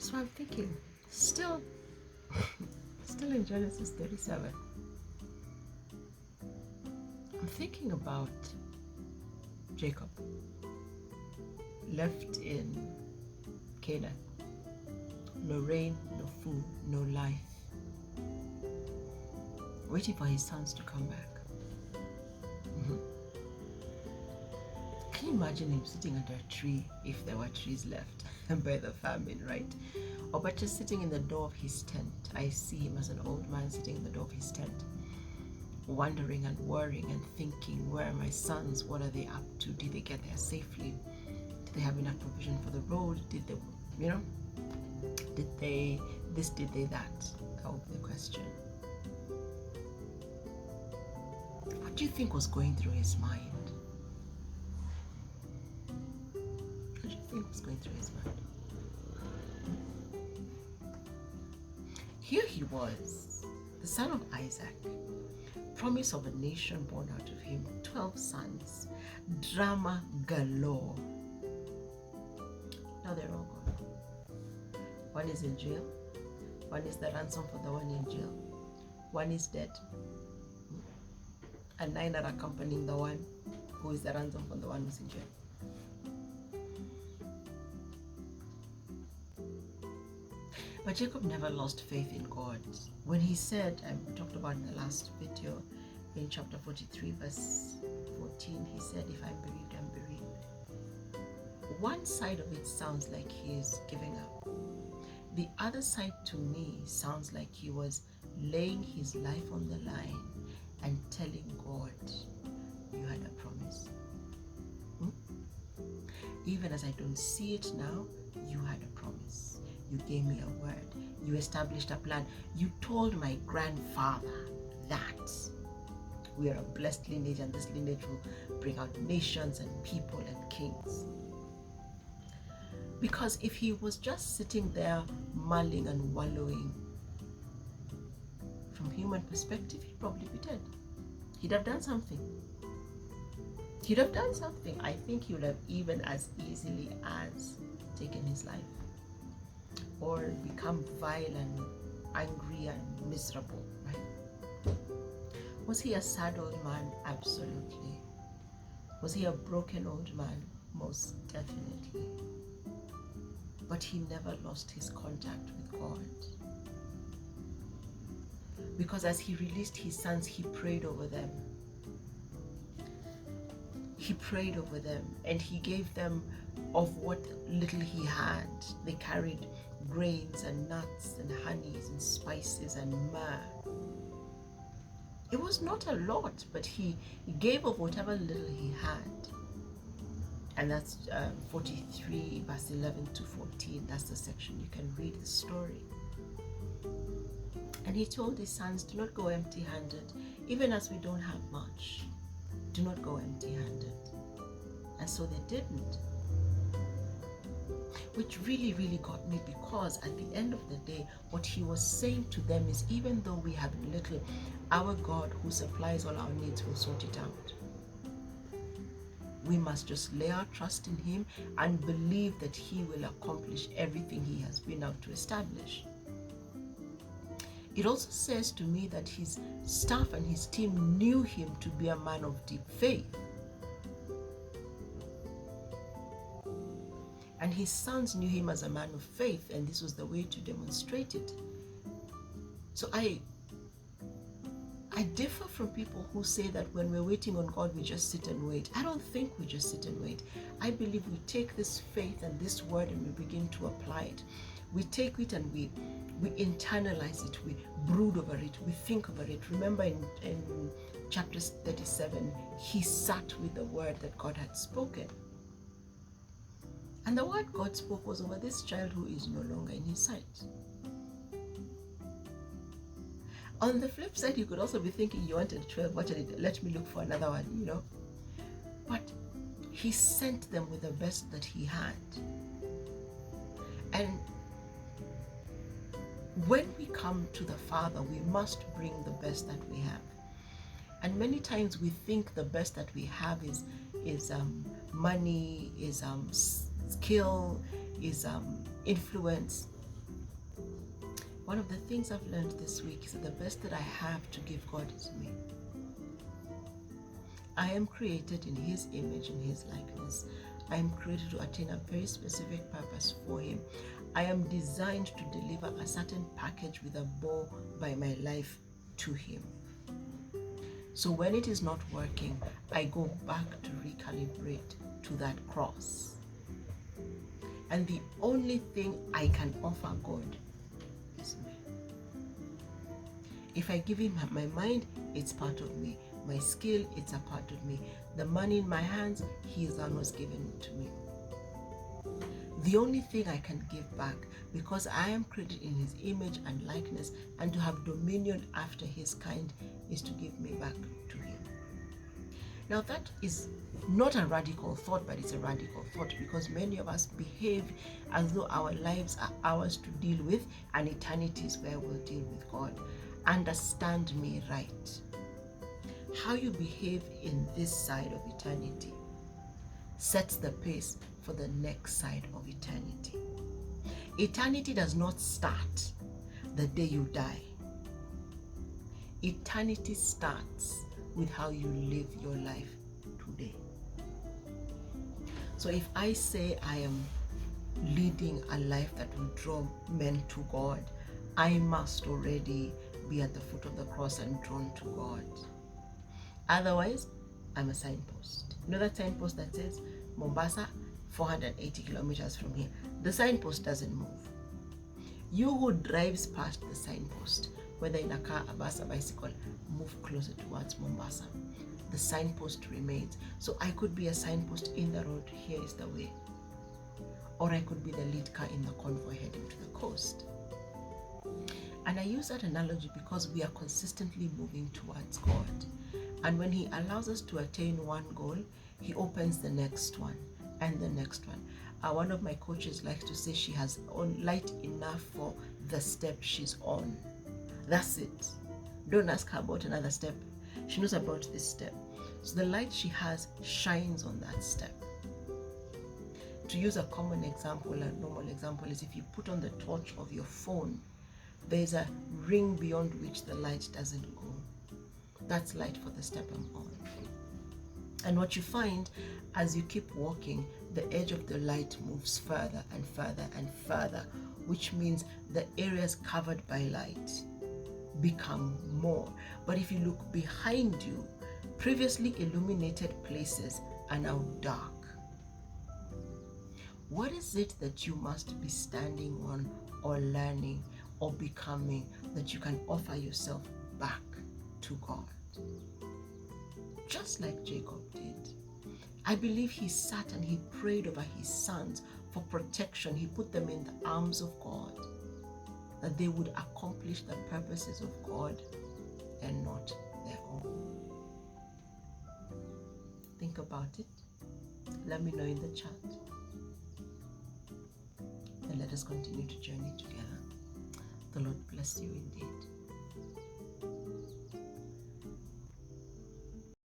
So I'm thinking, still in Genesis 37, I'm thinking about Jacob, left in Canaan. No rain, no food, no life. Waiting for his sons to come back. Can you imagine him sitting under a tree, if there were trees left, by the famine, right? Or but just sitting in the door of his tent. I see him as an old man sitting in the door of his tent, wondering and worrying and thinking, where are my sons? What are they up to? Did they get there safely? Did they have enough provision for the road? Did they, did they this, did they that? That would be the question. What do you think was going through his mind? What do you think was going through his mind? Here he was, the son of Isaac, promise of a nation born out of him, 12 sons, drama galore. Now they're all gone. One is in jail, one is the ransom for the one in jail, one is dead, and 9 are accompanying the one who is the ransom for the one who's in jail. But Jacob never lost faith in God. When he said, I talked about in the last video, in chapter 43, verse 14, he said, if I'm bereaved, I'm bereaved. One side of it sounds like he is giving up. The other side to me sounds like he was laying his life on the line and telling God, you had a promise. Even as I don't see it now, you had a promise. You gave me a word. You established a plan. You told my grandfather that we are a blessed lineage and this lineage will bring out nations and people and kings. Because if he was just sitting there mulling and wallowing, from human perspective, he'd probably be dead. He'd have done something. He'd have done something. I think he would have even as easily as taken his life, or become vile and angry and miserable, right? Was he a sad old man? Absolutely. Was he a broken old man? Most definitely. But he never lost his contact with God. Because as he released his sons, he prayed over them. He prayed over them and he gave them of what little he had. They carried grains and nuts and honeys and spices and myrrh. It was not a lot, but he gave of whatever little he had. And that's 43 verse 11 to 14. That's the section you can read the story. And he told his sons, do not go empty-handed. Even as we don't have much, do not go empty-handed. And so they didn't. Which really, really got me, because at the end of the day, what he was saying to them is, even though we have little, our God who supplies all our needs will sort it out. We must just lay our trust in him and believe that he will accomplish everything he has been out to establish. It also says to me that his staff and his team knew him to be a man of deep faith. And his sons knew him as a man of faith, and this was the way to demonstrate it. So I differ from people who say that when we're waiting on God, we just sit and wait. I don't think we just sit and wait. I believe we take this faith and this word and we begin to apply it. We take it and we internalize it, we brood over it, we think over it. Remember in chapter 37, he sat with the word that God had spoken. And the word God spoke was over this child who is no longer in his sight. On the flip side, you could also be thinking, you wanted 12, let me look for another one, But he sent them with the best that he had. And when we come to the Father, we must bring the best that we have. And many times we think the best that we have is money, is skill, is influence. One of the things I've learned this week is that the best that I have to give God is me. I am created in His image and His likeness. I am created to attain a very specific purpose for Him. I am designed to deliver a certain package with a bow by my life to Him. So when it is not working, I go back to recalibrate to that cross. And the only thing I can offer God is me. If I give Him my mind, it's part of me. My skill, it's a part of me. The money in my hands, He is the one who's given it to me. The only thing I can give back, because I am created in His image and likeness, and to have dominion after His kind, is to give me back to Him. Now that is not a radical thought, but it's a radical thought, because many of us behave as though our lives are ours to deal with, and eternity is where we'll deal with God. Understand me right. How you behave in this side of eternity sets the pace for the next side of eternity. Eternity does not start the day you die. Eternity starts with how you live your life today. So if I say I am leading a life that will draw men to God, I must already be at the foot of the cross and drawn to God. Otherwise, I'm a signpost. You know that signpost that says Mombasa, 480 kilometers from here? The signpost doesn't move. You who drives past the signpost, whether in a car, a bus, a bicycle, move closer towards Mombasa. The signpost remains. So I could be a signpost in the road, here is the way. Or I could be the lead car in the convoy heading to the coast. And I use that analogy because we are consistently moving towards God. And when He allows us to attain one goal, He opens the next one and the next one. One of my coaches likes to say she has light enough for the step she's on. That's it. Don't ask her about another step. She knows about this step. So the light she has shines on that step. To use a common example, a normal example, is if you put on the torch of your phone, there's a ring beyond which the light doesn't go. That's light for the step I'm on. And what you find as you keep walking, the edge of the light moves further and further and further, which means the areas covered by light become more. But if you look behind you, previously illuminated places are now dark. What is it that you must be standing on or learning or becoming that you can offer yourself back to God? Just like Jacob did. I believe he sat and he prayed over his sons for protection. He put them in the arms of God, that they would accomplish the purposes of God and not their own. Think about it. Let me know in the chat. And let us continue to journey together. The Lord bless you indeed.